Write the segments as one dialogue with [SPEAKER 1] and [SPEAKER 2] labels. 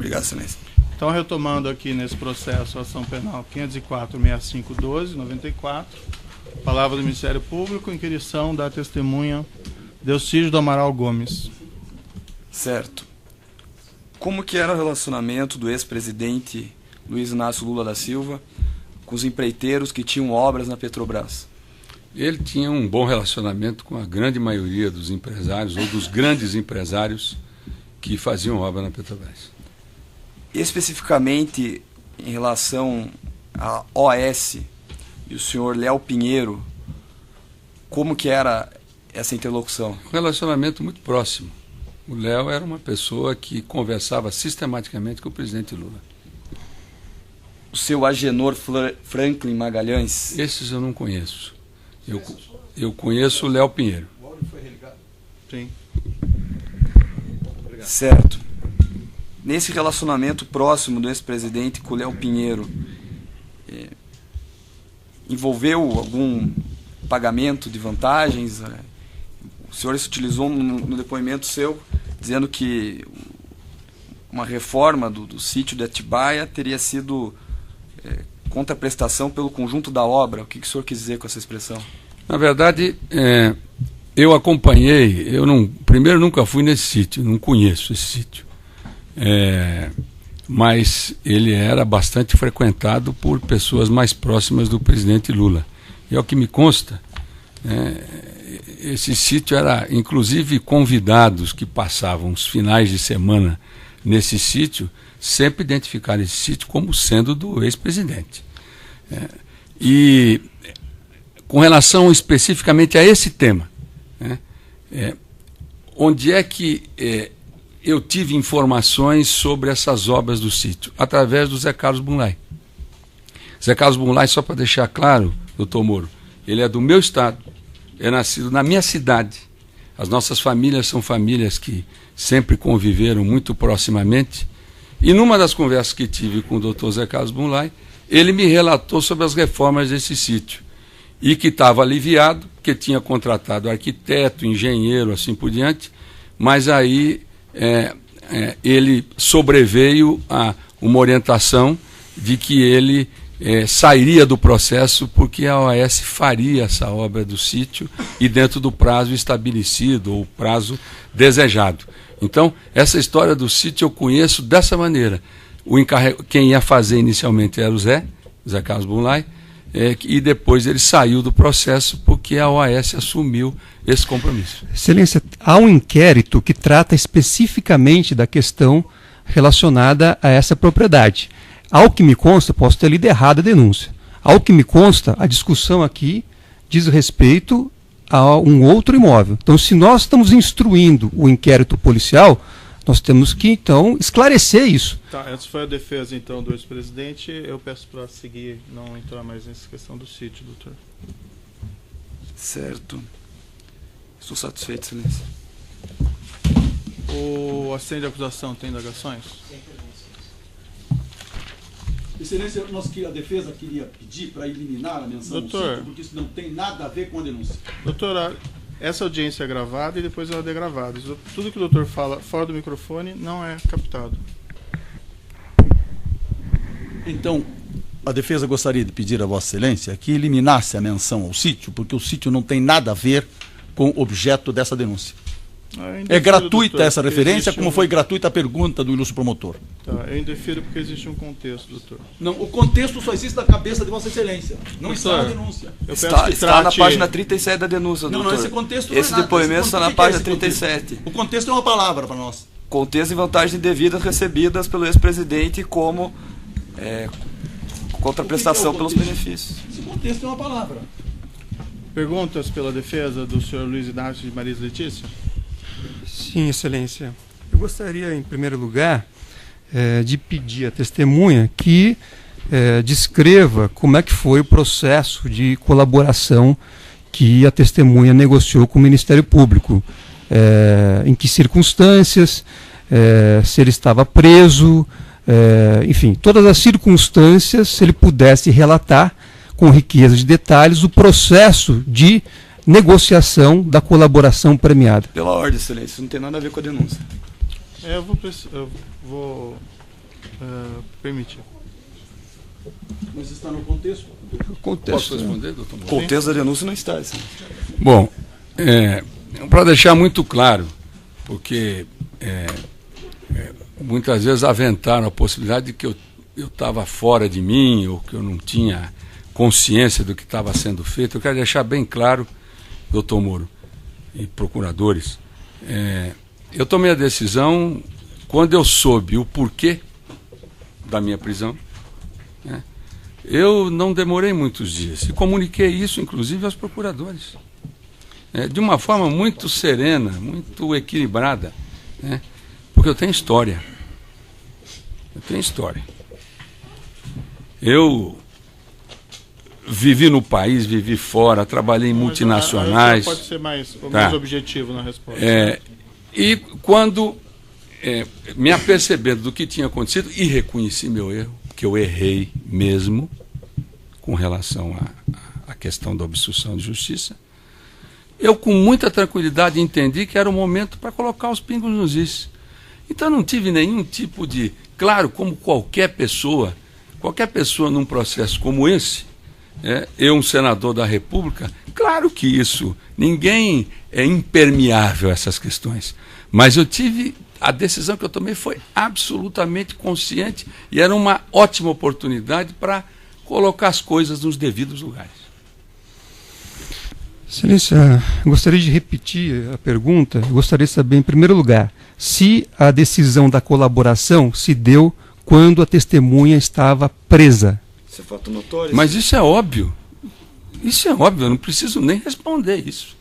[SPEAKER 1] Obrigado, excelência.
[SPEAKER 2] Então, retomando aqui nesse processo, ação penal 504.6512/94, palavra do Ministério Público, inquirição da testemunha Delcídio do Amaral Gomes.
[SPEAKER 1] Certo. Como que era o relacionamento do ex-presidente Luiz Inácio Lula da Silva com os empreiteiros que tinham obras na Petrobras?
[SPEAKER 3] Ele tinha um bom relacionamento com a grande maioria dos empresários, ou dos grandes empresários que faziam obra na Petrobras.
[SPEAKER 1] Especificamente em relação à OAS e o senhor Léo Pinheiro, como que era essa interlocução?
[SPEAKER 3] Um relacionamento muito próximo. O Léo era uma pessoa que conversava sistematicamente com o presidente Lula.
[SPEAKER 1] O seu Agenor Franklin Magalhães?
[SPEAKER 3] Esses eu não conheço. Eu conheço o Léo Pinheiro.
[SPEAKER 2] O áudio foi religado? Sim. Obrigado.
[SPEAKER 1] Certo. Nesse relacionamento próximo do ex-presidente com o Léo Pinheiro, envolveu algum pagamento de vantagens? O senhor se utilizou no depoimento seu, dizendo que uma reforma do sítio de Atibaia teria sido contraprestação pelo conjunto da obra. O que o senhor quis dizer com essa expressão?
[SPEAKER 3] Na verdade, eu acompanhei, primeiro nunca fui nesse sítio, não conheço esse sítio. Mas ele era bastante frequentado por pessoas mais próximas do presidente Lula. E ao que me consta, esse sítio era, inclusive, convidados que passavam os finais de semana nesse sítio, sempre identificaram esse sítio como sendo do ex-presidente. E com relação especificamente a esse tema, onde é que eu tive informações sobre essas obras do sítio? Através do Zé Carlos Bunlai. Zé Carlos Bunlai, só para deixar claro, doutor Moro, ele é do meu estado, é nascido na minha cidade. As nossas famílias são famílias que sempre conviveram muito proximamente. E numa das conversas que tive com o doutor Zé Carlos Bunlai, ele me relatou sobre as reformas desse sítio. E que estava aliviado, que tinha contratado arquiteto, engenheiro, assim por diante, mas aí ele sobreveio a uma orientação de que ele sairia do processo porque a OAS faria essa obra do sítio e dentro do prazo estabelecido ou prazo desejado. Então, essa história do sítio eu conheço dessa maneira. Quem ia fazer inicialmente era o Zé Carlos Bunlai, e depois ele saiu do processo porque a OAS assumiu esse compromisso.
[SPEAKER 4] Excelência, há um inquérito que trata especificamente da questão relacionada a essa propriedade. Ao que me consta, posso ter lido errado a denúncia. Ao que me consta, a discussão aqui diz respeito a um outro imóvel. Então, se nós estamos instruindo o inquérito policial, nós temos que, então, esclarecer isso.
[SPEAKER 2] Tá, essa foi a defesa, então, do ex-presidente. Eu peço para seguir, não entrar mais nessa questão do sítio, doutor.
[SPEAKER 1] Certo. Estou satisfeito, excelência.
[SPEAKER 2] O assistente de acusação tem indagações?
[SPEAKER 5] Excelência, a defesa queria pedir para eliminar a menção ao sítio, porque isso não tem nada a ver com a denúncia.
[SPEAKER 2] Doutor, essa audiência é gravada e depois ela é degravada. Tudo que o doutor fala fora do microfone não é captado.
[SPEAKER 5] Então, a defesa gostaria de pedir a Vossa Excelência que eliminasse a menção ao sítio, porque o sítio não tem nada a ver com o objeto dessa denúncia. É gratuita essa referência, como foi gratuita a pergunta do ilustre promotor.
[SPEAKER 2] Tá, eu indefiro porque existe um contexto, doutor.
[SPEAKER 5] Não, o contexto só existe na cabeça de Vossa Excelência. Não está na denúncia.
[SPEAKER 1] Está na página 37 da denúncia, doutor.
[SPEAKER 5] Não, esse contexto
[SPEAKER 1] esse
[SPEAKER 5] não é
[SPEAKER 1] depoimento está na página 37.
[SPEAKER 5] O contexto é uma palavra para nós.
[SPEAKER 1] Contexto e vantagens indevidas recebidas pelo ex-presidente como contraprestação pelos benefícios.
[SPEAKER 5] Esse contexto é uma palavra.
[SPEAKER 2] Perguntas pela defesa do senhor Luiz Inácio de Maria Letícia?
[SPEAKER 4] Sim, Excelência. Eu gostaria, em primeiro lugar, de pedir à testemunha que descreva como é que foi o processo de colaboração que a testemunha negociou com o Ministério Público. Em que circunstâncias, se ele estava preso, enfim, todas as circunstâncias, se ele pudesse relatar com riqueza de detalhes o processo de negociação da colaboração premiada.
[SPEAKER 1] Pela ordem, excelência, isso não tem nada a ver com a denúncia.
[SPEAKER 2] Eu vou permitir.
[SPEAKER 5] Mas está no contexto.
[SPEAKER 3] Posso responder, doutor Moura?
[SPEAKER 1] O contexto da denúncia não está. Assim.
[SPEAKER 3] Bom, para deixar muito claro, porque muitas vezes aventaram a possibilidade de que eu estava fora de mim ou que eu não tinha consciência do que estava sendo feito. Eu quero deixar bem claro, doutor Moro e procuradores, eu tomei a decisão quando eu soube o porquê da minha prisão. Eu não demorei muitos dias e comuniquei isso, inclusive, aos procuradores, de uma forma muito serena, muito equilibrada, porque eu tenho história. Eu vivi no país, vivi fora, trabalhei em multinacionais.
[SPEAKER 2] Pode ser mais objetivo na resposta.
[SPEAKER 3] E quando me apercebendo do que tinha acontecido e reconheci meu erro, que eu errei mesmo com relação à questão da obstrução de justiça, eu com muita tranquilidade entendi que era o momento para colocar os pingos nos is. Então não tive nenhum tipo de... Claro, como qualquer pessoa num processo como esse, eu, um senador da República, claro que isso, ninguém é impermeável a essas questões, mas a decisão que eu tomei foi absolutamente consciente e era uma ótima oportunidade para colocar as coisas nos devidos lugares.
[SPEAKER 4] Excelência, gostaria de repetir a pergunta. Eu gostaria de saber, em primeiro lugar, se a decisão da colaboração se deu quando a testemunha estava presa.
[SPEAKER 1] Isso é fato notório.
[SPEAKER 3] Mas isso é óbvio. Isso é óbvio, eu não preciso nem responder isso.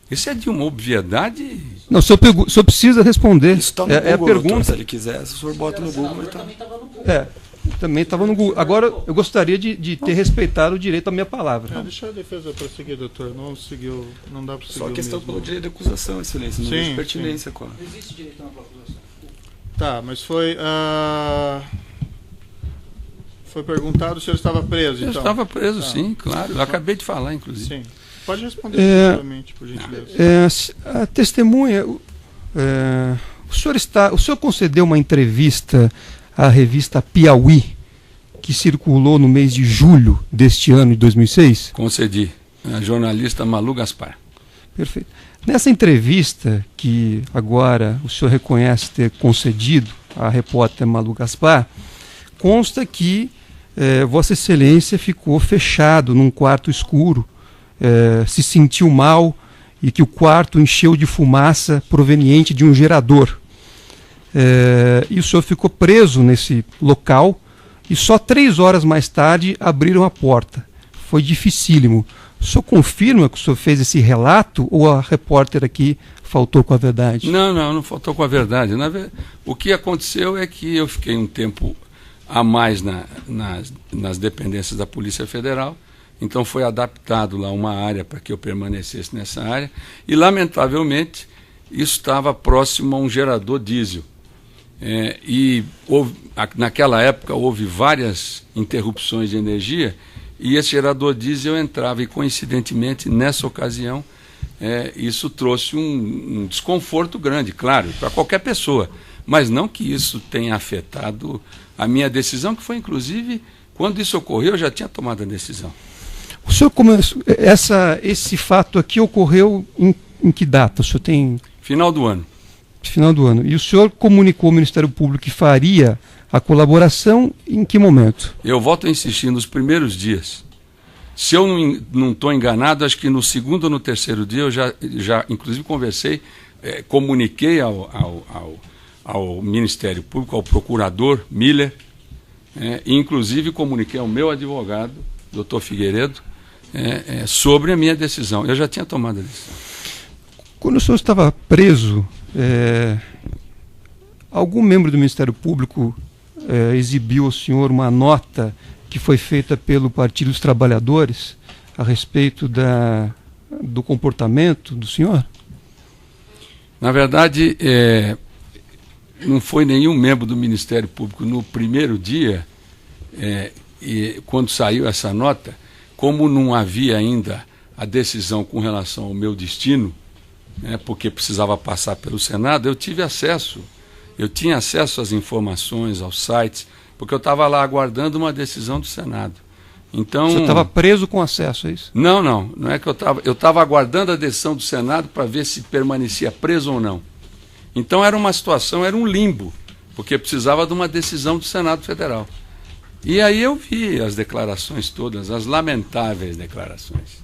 [SPEAKER 3] Isso é de uma obviedade.
[SPEAKER 4] Não, o senhor precisa responder.
[SPEAKER 1] Isso está no Google,
[SPEAKER 4] a pergunta.
[SPEAKER 1] Doutor, se ele quiser, se o senhor bota no Google, ele tá...
[SPEAKER 4] Também estava no Google. Agora, eu gostaria de ter respeitado o direito à minha palavra.
[SPEAKER 2] Deixa a defesa prosseguir, doutor. Não dá para seguir.
[SPEAKER 1] Só a questão pelo direito de acusação, excelência. Não existe pertinência. Não
[SPEAKER 6] existe direito a uma acusação.
[SPEAKER 2] Tá, mas foi perguntado se ele estava preso.
[SPEAKER 3] Eu estava preso, sim, claro. Eu acabei de falar, inclusive. Sim.
[SPEAKER 2] Pode responder diretamente, por gentileza.
[SPEAKER 4] A testemunha, o senhor concedeu uma entrevista à revista Piauí, que circulou no mês de julho deste ano de 2006?
[SPEAKER 3] Concedi. A jornalista Malu Gaspar.
[SPEAKER 4] Perfeito. Nessa entrevista, que agora o senhor reconhece ter concedido à repórter Malu Gaspar, consta que Vossa Excelência ficou fechado num quarto escuro, se sentiu mal e que o quarto encheu de fumaça proveniente de um gerador. E o senhor ficou preso nesse local e só 3 horas mais tarde abriram a porta. Foi dificílimo. O senhor confirma que o senhor fez esse relato ou a repórter aqui faltou com a verdade?
[SPEAKER 3] Não faltou com a verdade. O que aconteceu é que eu fiquei um tempo a mais nas dependências da Polícia Federal, então foi adaptado lá uma área para que eu permanecesse nessa área e, lamentavelmente, isso estava próximo a um gerador diesel. Naquela época houve várias interrupções de energia e esse gerador diesel entrava e, coincidentemente, nessa ocasião, isso trouxe um desconforto grande, claro, para qualquer pessoa, mas não que isso tenha afetado a minha decisão, que foi, inclusive, quando isso ocorreu, eu já tinha tomado a decisão.
[SPEAKER 4] O senhor esse fato aqui ocorreu em que data? O senhor tem...
[SPEAKER 3] Final do ano.
[SPEAKER 4] Final do ano. E o senhor comunicou ao Ministério Público que faria a colaboração em que momento?
[SPEAKER 3] Eu volto a insistir, nos primeiros dias. Se eu não estou enganado, acho que no segundo ou no terceiro dia eu já inclusive conversei, comuniquei ao Ministério Público, ao procurador Miller, e inclusive comuniquei ao meu advogado, doutor Figueiredo, sobre a minha decisão. Eu já tinha tomado a decisão.
[SPEAKER 4] Quando o senhor estava preso, algum membro do Ministério Público exibiu ao senhor uma nota que foi feita pelo Partido dos Trabalhadores a respeito do comportamento do senhor?
[SPEAKER 3] Na verdade, não foi nenhum membro do Ministério Público no primeiro dia, e quando saiu essa nota, como não havia ainda a decisão com relação ao meu destino, porque precisava passar pelo Senado, eu tive acesso Eu tinha acesso às informações, aos sites, porque eu estava lá aguardando uma decisão do Senado. Então,
[SPEAKER 4] você estava preso com acesso a isso?
[SPEAKER 3] Não é que eu estava aguardando a decisão do Senado para ver se permanecia preso ou não. Então era uma situação, era um limbo, porque precisava de uma decisão do Senado Federal. E aí eu vi as declarações todas, as lamentáveis declarações.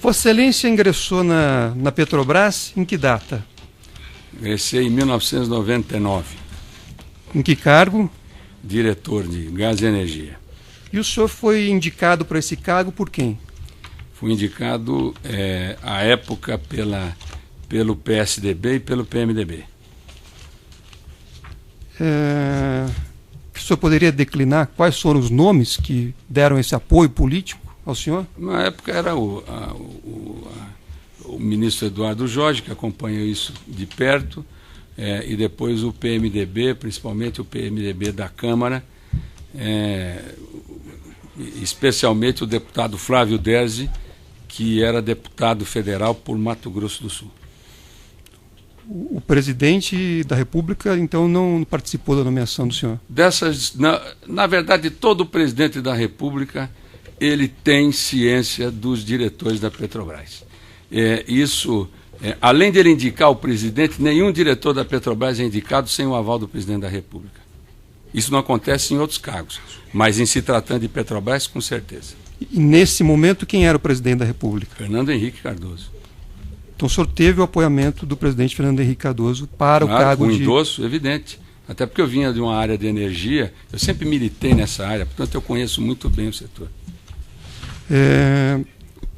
[SPEAKER 4] Vossa Excelência ingressou na Petrobras em que data?
[SPEAKER 3] Ingressei em 1999.
[SPEAKER 4] Em que cargo?
[SPEAKER 3] Diretor de Gás e Energia.
[SPEAKER 4] E o senhor foi indicado para esse cargo por quem?
[SPEAKER 3] Fui indicado, à época, pelo PSDB e pelo PMDB.
[SPEAKER 4] O senhor poderia declinar quais foram os nomes que deram esse apoio político ao senhor?
[SPEAKER 3] Na época era o ministro Eduardo Jorge, que acompanhou isso de perto, e depois o PMDB, principalmente o PMDB da Câmara, especialmente o deputado Flávio Derzi, que era deputado federal por Mato Grosso do Sul.
[SPEAKER 4] O presidente da República, então, não participou da nomeação do senhor?
[SPEAKER 3] Na verdade, todo presidente da República ele tem ciência dos diretores da Petrobras. Além de ele indicar o presidente, nenhum diretor da Petrobras é indicado sem o aval do presidente da República. Isso não acontece em outros cargos, mas em se tratando de Petrobras, com certeza.
[SPEAKER 4] E nesse momento, quem era o presidente da República?
[SPEAKER 3] Fernando Henrique Cardoso.
[SPEAKER 4] Então o senhor teve o apoiamento do presidente Fernando Henrique Cardoso para o cargo
[SPEAKER 3] de... Um endosso, evidente. Até porque eu vinha de uma área de energia, eu sempre militei nessa área, portanto eu conheço muito bem o setor.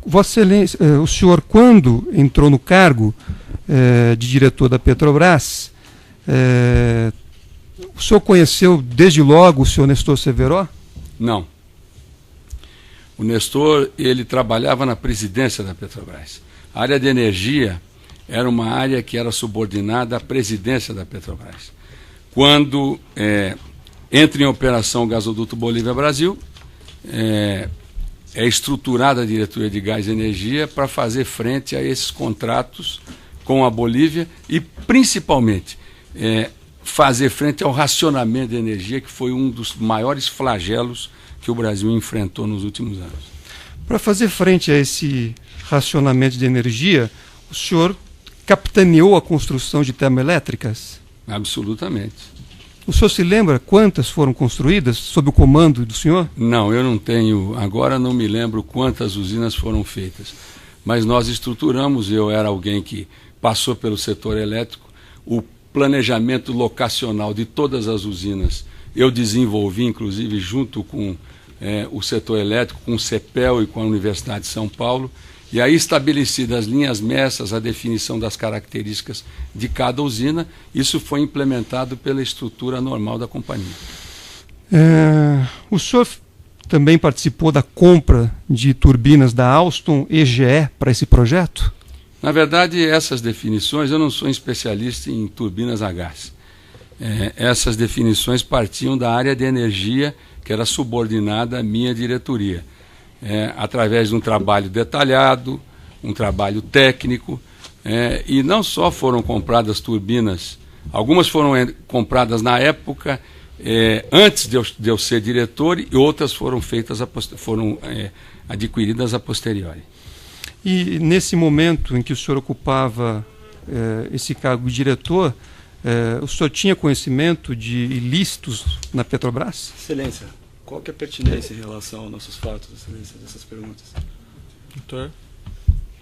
[SPEAKER 4] Vossa Excelência, o senhor, quando entrou no cargo de diretor da Petrobras, o senhor conheceu desde logo o senhor Nestor Severo?
[SPEAKER 3] Não. O Nestor, ele trabalhava na presidência da Petrobras. A área de energia era uma área que era subordinada à presidência da Petrobras. Quando entra em operação o gasoduto Bolívia-Brasil, é estruturada a diretoria de gás e energia para fazer frente a esses contratos com a Bolívia e, principalmente, fazer frente ao racionamento de energia, que foi um dos maiores flagelos que o Brasil enfrentou nos últimos anos.
[SPEAKER 4] Para fazer frente a esse racionamento de energia, o senhor capitaneou a construção de termoelétricas?
[SPEAKER 3] Absolutamente.
[SPEAKER 4] O senhor se lembra quantas foram construídas sob o comando do senhor?
[SPEAKER 3] Não, eu não tenho, agora não me lembro quantas usinas foram feitas, mas nós estruturamos, eu era alguém que passou pelo setor elétrico, o planejamento locacional de todas as usinas, eu desenvolvi, inclusive, junto com o setor elétrico, com o CEPEL e com a Universidade de São Paulo, e aí estabelecidas as linhas mestras, a definição das características de cada usina, isso foi implementado pela estrutura normal da companhia.
[SPEAKER 4] O senhor também participou da compra de turbinas da Alstom EGE para esse projeto?
[SPEAKER 3] Na verdade, essas definições, eu não sou especialista em turbinas a gás. Essas definições partiam da área de energia, que era subordinada à minha diretoria. Através de um trabalho detalhado, um trabalho técnico, e não só foram compradas turbinas, algumas foram compradas na época, antes de eu ser diretor, e outras foram adquiridas a posteriori.
[SPEAKER 4] E nesse momento em que o senhor ocupava esse cargo de diretor, o senhor tinha conhecimento de ilícitos na Petrobras?
[SPEAKER 1] Excelência, qual que é a pertinência em relação aos nossos fatos, Excelência, dessas perguntas?
[SPEAKER 2] Doutor,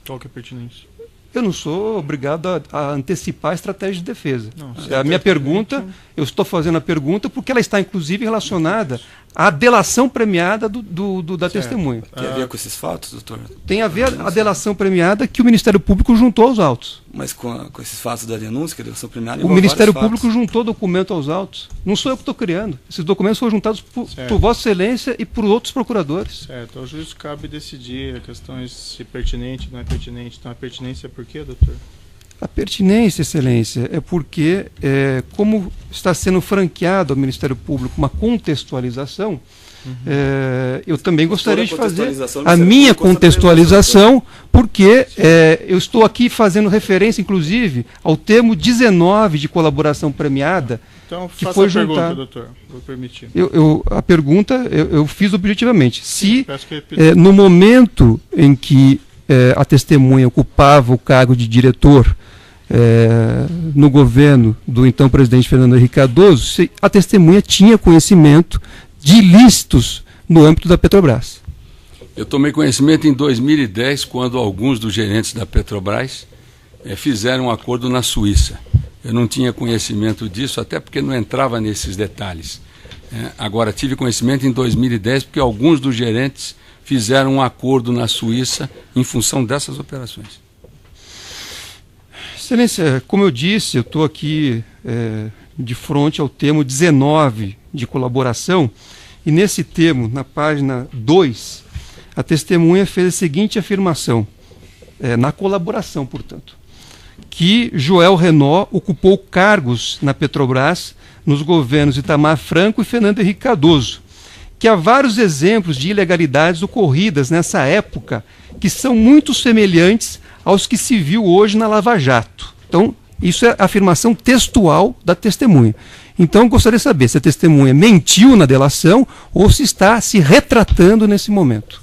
[SPEAKER 2] qual que é a pertinência?
[SPEAKER 4] Eu não sou obrigado a antecipar a estratégia de defesa.
[SPEAKER 2] Não,
[SPEAKER 4] a minha pergunta, eu estou fazendo a pergunta porque ela está inclusive relacionada à delação premiada da testemunha.
[SPEAKER 1] Tem a ver com esses fatos, doutor?
[SPEAKER 4] Tem a ver a delação premiada que o Ministério Público juntou aos autos.
[SPEAKER 1] Mas com esses fatos da denúncia, que a delação premiada
[SPEAKER 4] o Ministério Público juntou documento aos autos. Não sou eu que estou criando. Esses documentos foram juntados por Vossa Excelência e por outros procuradores.
[SPEAKER 2] Certo. Ao juiz cabe decidir a questão se pertinente ou não é pertinente. Então a pertinência é por quê, doutor?
[SPEAKER 4] A pertinência, Excelência, é porque, como está sendo franqueado ao Ministério Público uma contextualização, eu também gostaria de fazer
[SPEAKER 1] contextualização,
[SPEAKER 4] a minha contextualização, porque eu estou aqui fazendo referência, inclusive, ao termo 19 de colaboração premiada,
[SPEAKER 2] Então,
[SPEAKER 4] que
[SPEAKER 2] faça
[SPEAKER 4] foi
[SPEAKER 2] a pergunta,
[SPEAKER 4] juntado.
[SPEAKER 2] doutor. Vou permitir.
[SPEAKER 4] A pergunta eu fiz objetivamente. Se
[SPEAKER 2] Peço que repita.
[SPEAKER 4] no momento em que a testemunha ocupava o cargo de diretor no governo do então presidente Fernando Henrique Cardoso, se a testemunha tinha conhecimento de ilícitos no âmbito da Petrobras.
[SPEAKER 3] Eu tomei conhecimento em 2010, quando alguns dos gerentes da Petrobras fizeram um acordo na Suíça. Eu não tinha conhecimento disso, até porque não entrava nesses detalhes. Agora, tive conhecimento em 2010, porque alguns dos gerentes fizeram um acordo na Suíça em função dessas operações.
[SPEAKER 4] Excelência, como eu disse, eu estou aqui de frente ao termo 19 de colaboração, e nesse termo, na página 2, a testemunha fez a seguinte afirmação, na colaboração, portanto, que Joel Renault ocupou cargos na Petrobras nos governos Itamar Franco e Fernando Henrique Cardoso, que há vários exemplos de ilegalidades ocorridas nessa época que são muito semelhantes aos que se viu hoje na Lava Jato. Então, isso é a afirmação textual da testemunha. Então, gostaria de saber se a testemunha mentiu na delação ou se está se retratando nesse momento.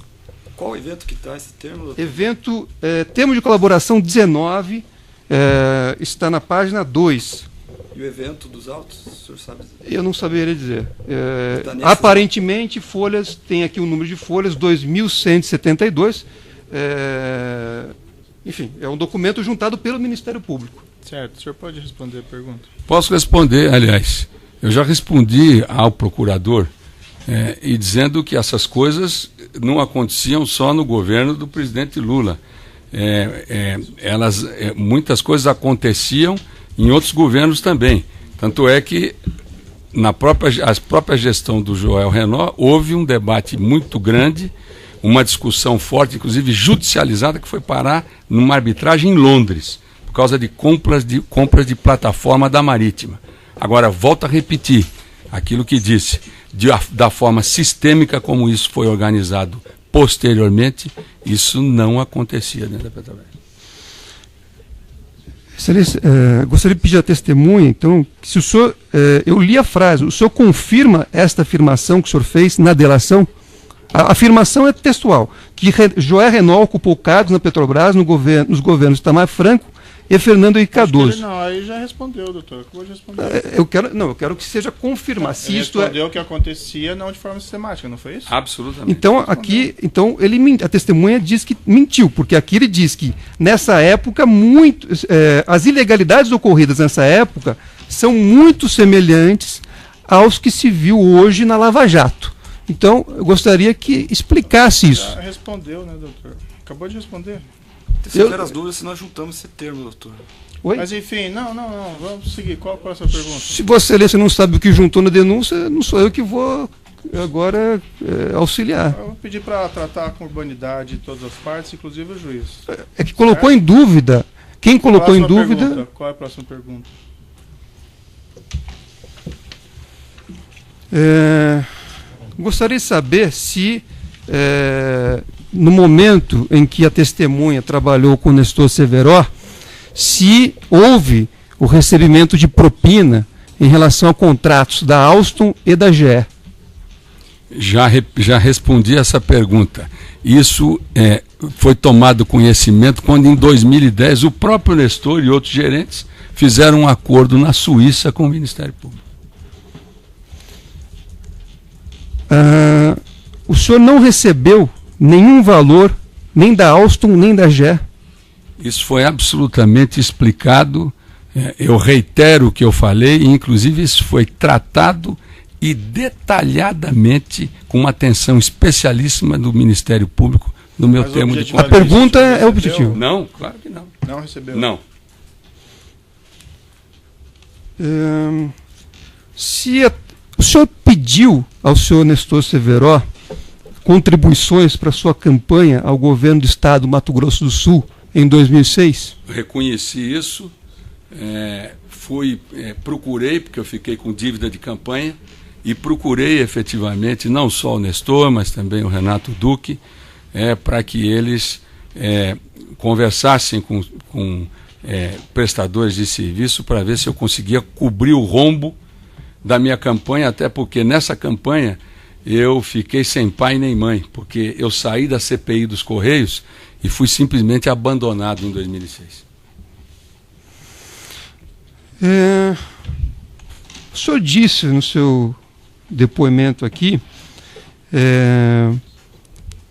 [SPEAKER 1] Qual evento que está esse termo, doutor?
[SPEAKER 4] Evento, termo de colaboração 19, está na página 2.
[SPEAKER 1] E o evento dos autos, o senhor sabe?
[SPEAKER 4] Eu não saberia dizer.
[SPEAKER 1] Tá nesse,
[SPEAKER 4] Aparentemente, folhas, tem aqui o número de folhas, 2.172. Enfim, é um documento juntado pelo Ministério Público.
[SPEAKER 2] Certo, o senhor pode responder a pergunta?
[SPEAKER 3] Posso responder, aliás. Eu já respondi ao procurador e dizendo que essas coisas não aconteciam só no governo do presidente Lula. Muitas coisas aconteciam em outros governos também. Tanto é que na própria gestão do Joel Renault houve um debate muito grande, uma discussão forte, inclusive judicializada, que foi parar numa arbitragem em Londres, por causa de compras de plataforma da Marítima. Agora, volto a repetir aquilo que disse, da forma sistêmica como isso foi organizado posteriormente, isso não acontecia dentro da Petrobras.
[SPEAKER 4] Excelência, gostaria de pedir à testemunha, então, que se o senhor, eu li a frase, o senhor confirma esta afirmação que o senhor fez na delação? A afirmação é textual, que Joel Renault ocupou cargos na Petrobras nos governos Itamar Franco e Fernando Henrique Cardoso.
[SPEAKER 2] Não, aí já respondeu, doutor. Acabou de responder.
[SPEAKER 4] Eu quero que seja confirmado. Se
[SPEAKER 2] Ele
[SPEAKER 4] isto
[SPEAKER 2] respondeu o que acontecia, não de forma sistemática, não foi isso?
[SPEAKER 3] Absolutamente.
[SPEAKER 4] Então, a testemunha diz que mentiu, porque aqui ele diz que nessa época as ilegalidades ocorridas nessa época são muito semelhantes aos que se viu hoje na Lava Jato. Então, eu gostaria que explicasse isso.
[SPEAKER 2] Já respondeu, né, doutor? Acabou de responder.
[SPEAKER 1] Se houver as dúvidas, se nós juntamos esse termo, doutor.
[SPEAKER 4] Oi?
[SPEAKER 2] Mas enfim, não, vamos seguir. Qual a próxima pergunta?
[SPEAKER 4] Se Vossa Excelência não sabe o que juntou na denúncia, não sou eu que vou agora auxiliar.
[SPEAKER 2] Eu vou pedir para tratar com urbanidade todas as partes, inclusive o juiz.
[SPEAKER 4] É que colocou em dúvida. Quem colocou em
[SPEAKER 2] Próxima
[SPEAKER 4] dúvida...
[SPEAKER 2] pergunta. Qual é a próxima pergunta?
[SPEAKER 4] Gostaria de saber se, no momento em que a testemunha trabalhou com o Nestor Severo, se houve o recebimento de propina em relação a contratos da Alstom e da GE.
[SPEAKER 3] Já respondi essa pergunta. Isso foi tomado conhecimento quando, em 2010, o próprio Nestor e outros gerentes fizeram um acordo na Suíça com o Ministério Público.
[SPEAKER 4] O senhor não recebeu nenhum valor, nem da Alstom, nem da GE?
[SPEAKER 3] Isso foi absolutamente explicado. Eu reitero o que eu falei, e inclusive isso foi tratado e detalhadamente com uma atenção especialíssima do Ministério Público no meu
[SPEAKER 2] Mas
[SPEAKER 3] termo de
[SPEAKER 2] objetivamente,
[SPEAKER 4] A pergunta é
[SPEAKER 2] recebeu?
[SPEAKER 4] objetiva.
[SPEAKER 3] Não, claro que não.
[SPEAKER 2] Não recebeu?
[SPEAKER 3] Não.
[SPEAKER 4] O senhor pediu ao senhor Nestor Severo contribuições para sua campanha ao governo do estado do Mato Grosso do Sul em 2006?
[SPEAKER 3] Eu reconheci isso, procurei, porque eu fiquei com dívida de campanha, e procurei efetivamente não só o Nestor, mas também o Renato Duque, para que eles conversassem com prestadores de serviço para ver se eu conseguia cobrir o rombo da minha campanha, até porque nessa campanha eu fiquei sem pai nem mãe, porque eu saí da CPI dos Correios e fui simplesmente abandonado em 2006.
[SPEAKER 4] O senhor disse no seu depoimento aqui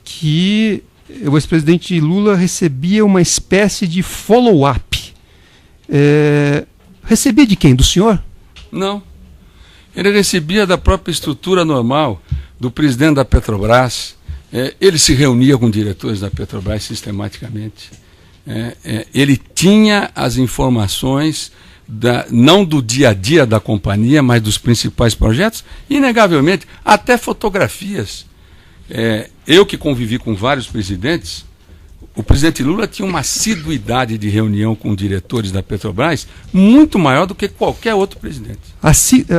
[SPEAKER 4] que o ex-presidente Lula recebia uma espécie de follow-up. Recebia de quem? Do senhor?
[SPEAKER 3] Não. Ele recebia da própria estrutura normal do presidente da Petrobras. Ele se reunia com diretores da Petrobras sistematicamente. Ele tinha as informações não do dia a dia da companhia, mas dos principais projetos, inegavelmente, até fotografias. Eu que convivi com vários presidentes, o presidente Lula tinha uma assiduidade de reunião com diretores da Petrobras muito maior do que qualquer outro presidente.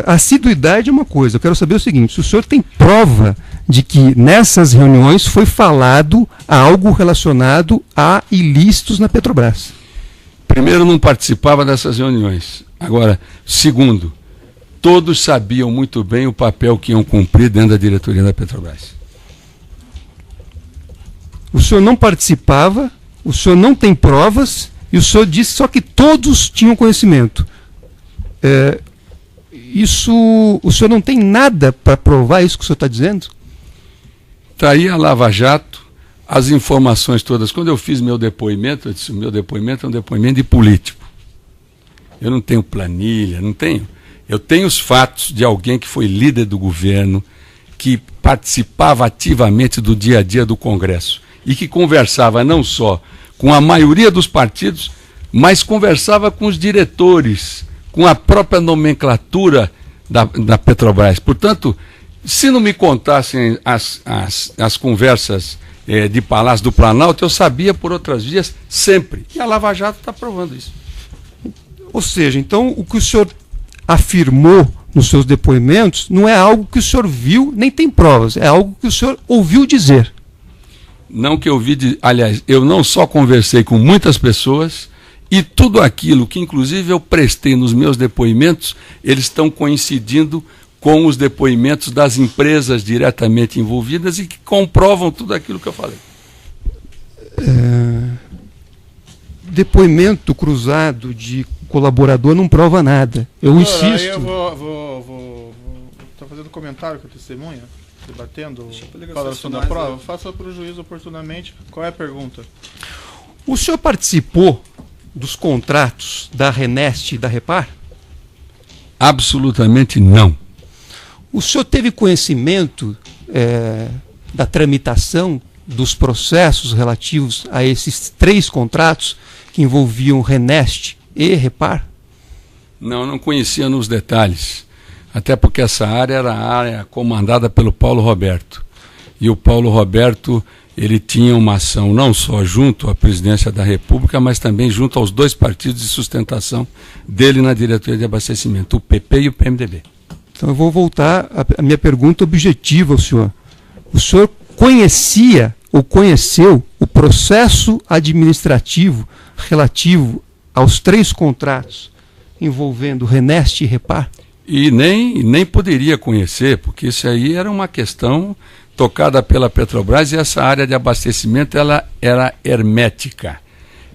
[SPEAKER 4] Assiduidade é uma coisa. Eu quero saber o seguinte: se o senhor tem prova de que nessas reuniões foi falado algo relacionado a ilícitos na Petrobras?
[SPEAKER 3] Primeiro, não participava dessas reuniões. Agora, segundo, todos sabiam muito bem o papel que iam cumprir dentro da diretoria da Petrobras.
[SPEAKER 4] O senhor não participava, o senhor não tem provas, e o senhor disse só que todos tinham conhecimento. O senhor não tem nada para provar isso que o senhor está dizendo?
[SPEAKER 3] Está aí a Lava Jato, as informações todas. Quando eu fiz meu depoimento, eu disse: o meu depoimento é um depoimento de político. Eu não tenho planilha, não tenho. Eu tenho os fatos de alguém que foi líder do governo, que participava ativamente do dia a dia do Congresso e que conversava não só com a maioria dos partidos, mas conversava com os diretores, com a própria nomenclatura da Petrobras. Portanto, se não me contassem as conversas de Palácio do Planalto, eu sabia por outras vias sempre. E a Lava Jato está provando isso.
[SPEAKER 4] Ou seja, então o que o senhor afirmou nos seus depoimentos não é algo que o senhor viu, nem tem provas, é algo que o senhor ouviu dizer.
[SPEAKER 3] Não que eu ouvi, aliás, eu não só conversei com muitas pessoas, e tudo aquilo que inclusive eu prestei nos meus depoimentos, eles estão coincidindo com os depoimentos das empresas diretamente envolvidas e que comprovam tudo aquilo que eu falei.
[SPEAKER 4] Depoimento cruzado de colaborador não prova nada. Eu insisto.
[SPEAKER 2] Aí eu vou tá fazendo comentário com a testemunha, debatendo falação da prova. Faça para o juiz oportunamente. Qual é a pergunta?
[SPEAKER 4] O senhor participou dos contratos da Renest e da Repar?
[SPEAKER 3] Absolutamente não.
[SPEAKER 4] O senhor teve conhecimento da tramitação dos processos relativos a esses 3 contratos que envolviam Renest e Repar?
[SPEAKER 3] Não conhecia nos detalhes, até porque essa área era a área comandada pelo Paulo Roberto. E o Paulo Roberto, ele tinha uma ação não só junto à presidência da República, mas também junto aos 2 partidos de sustentação dele na diretoria de abastecimento, o PP e o PMDB.
[SPEAKER 4] Então eu vou voltar à minha pergunta objetiva ao senhor. O senhor conhecia ou conheceu o processo administrativo relativo aos 3 contratos envolvendo Renest e Repar?
[SPEAKER 3] E nem poderia conhecer, porque isso aí era uma questão tocada pela Petrobras, e essa área de abastecimento ela era hermética.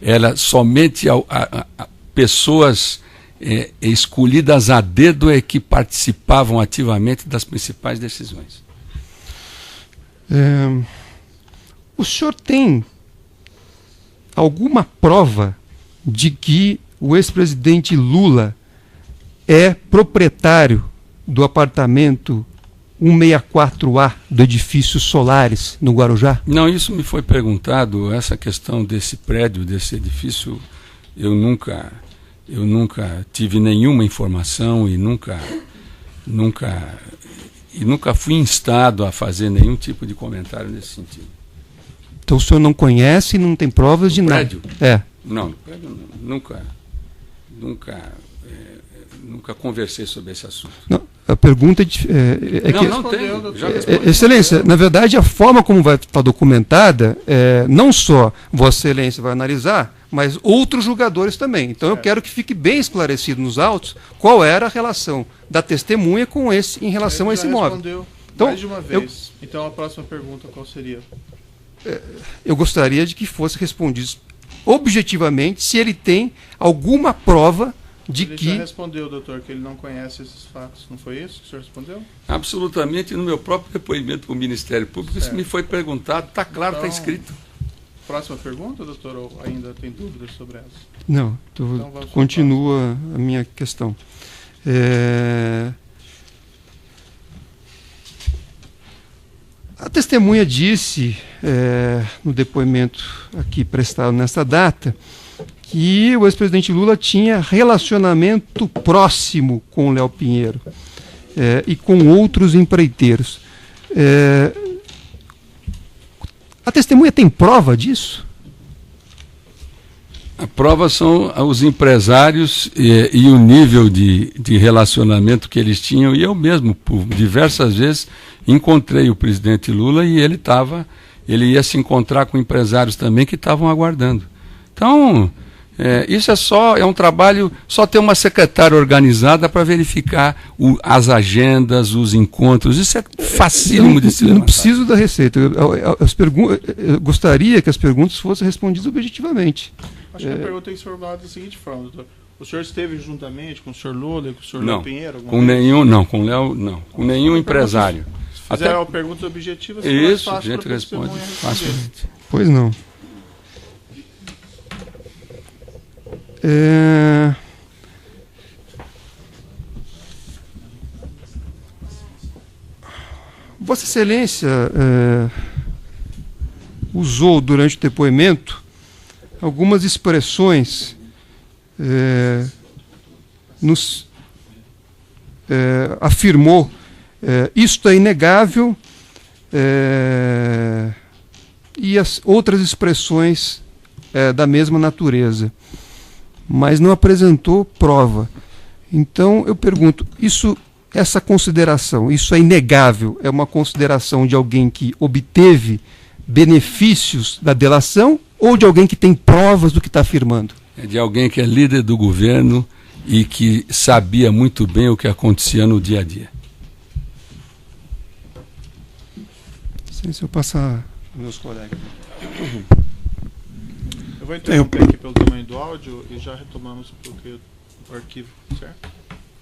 [SPEAKER 3] Ela somente pessoas escolhidas a dedo é que participavam ativamente das principais decisões.
[SPEAKER 4] O senhor tem alguma prova de que o ex-presidente Lula é proprietário do apartamento 164A do edifício Solares, no Guarujá?
[SPEAKER 3] Não, isso me foi perguntado, essa questão desse prédio, desse edifício, eu nunca tive nenhuma informação e nunca fui instado a fazer nenhum tipo de comentário nesse sentido.
[SPEAKER 4] Então o senhor não conhece e não tem provas de nada?
[SPEAKER 3] Prédio? Não, prédio não. Nunca conversei sobre esse assunto.
[SPEAKER 4] Não, a pergunta é que...
[SPEAKER 3] Não tem.
[SPEAKER 4] Excelência, na verdade, a forma como vai estar documentada, não só Vossa Excelência vai analisar, mas outros julgadores também. Então, eu quero que fique bem esclarecido nos autos qual era a relação da testemunha com em relação a esse imóvel.
[SPEAKER 2] Respondeu
[SPEAKER 4] então,
[SPEAKER 2] mais de uma vez. Então, a próxima pergunta qual seria?
[SPEAKER 4] Eu gostaria de que fosse respondido objetivamente se ele tem alguma prova de
[SPEAKER 2] ele
[SPEAKER 4] que...
[SPEAKER 2] já respondeu, doutor, que ele não conhece esses fatos. Não foi isso que o senhor respondeu?
[SPEAKER 3] Absolutamente, no meu próprio depoimento para o Ministério Público, isso me foi perguntado, está claro, está escrito.
[SPEAKER 2] Próxima pergunta, doutor, ou ainda tem dúvidas sobre essa?
[SPEAKER 4] Não, então continua a minha questão. A testemunha disse, no depoimento aqui prestado nesta data, que o ex-presidente Lula tinha relacionamento próximo com o Léo Pinheiro e com outros empreiteiros. A testemunha tem prova disso?
[SPEAKER 3] A prova são os empresários e o nível de relacionamento que eles tinham. E eu mesmo, por diversas vezes, encontrei o presidente Lula e ele ia se encontrar com empresários também que estavam aguardando. Então, isso é um trabalho, só ter uma secretária organizada para verificar as agendas, os encontros. Isso é facílimo de se levantar.
[SPEAKER 4] Não preciso da receita. Eu gostaria que as perguntas fossem respondidas objetivamente.
[SPEAKER 2] Acho que a pergunta tem que ser formulada da seguinte forma, doutor. O senhor esteve juntamente com o senhor Lula e com o senhor Léo Pinheiro?
[SPEAKER 3] Com nenhum, não. Com o Léo, não. Com nenhum empresário.
[SPEAKER 2] Se fizer uma pergunta objetiva,
[SPEAKER 3] isso, a gente responde facilmente.
[SPEAKER 4] Pois não. Vossa Excelência usou durante o depoimento algumas expressões afirmou isto é inegável e as outras expressões da mesma natureza, mas não apresentou prova. Então eu pergunto, essa consideração, isso é inegável, é uma consideração de alguém que obteve benefícios da delação ou de alguém que tem provas do que está afirmando?
[SPEAKER 3] É de alguém que é líder do governo e que sabia muito bem o que acontecia no dia a dia.
[SPEAKER 4] Se eu passar aos meus colegas.
[SPEAKER 2] Eu vou interromper aqui pelo tamanho do áudio e já retomamos o arquivo, certo?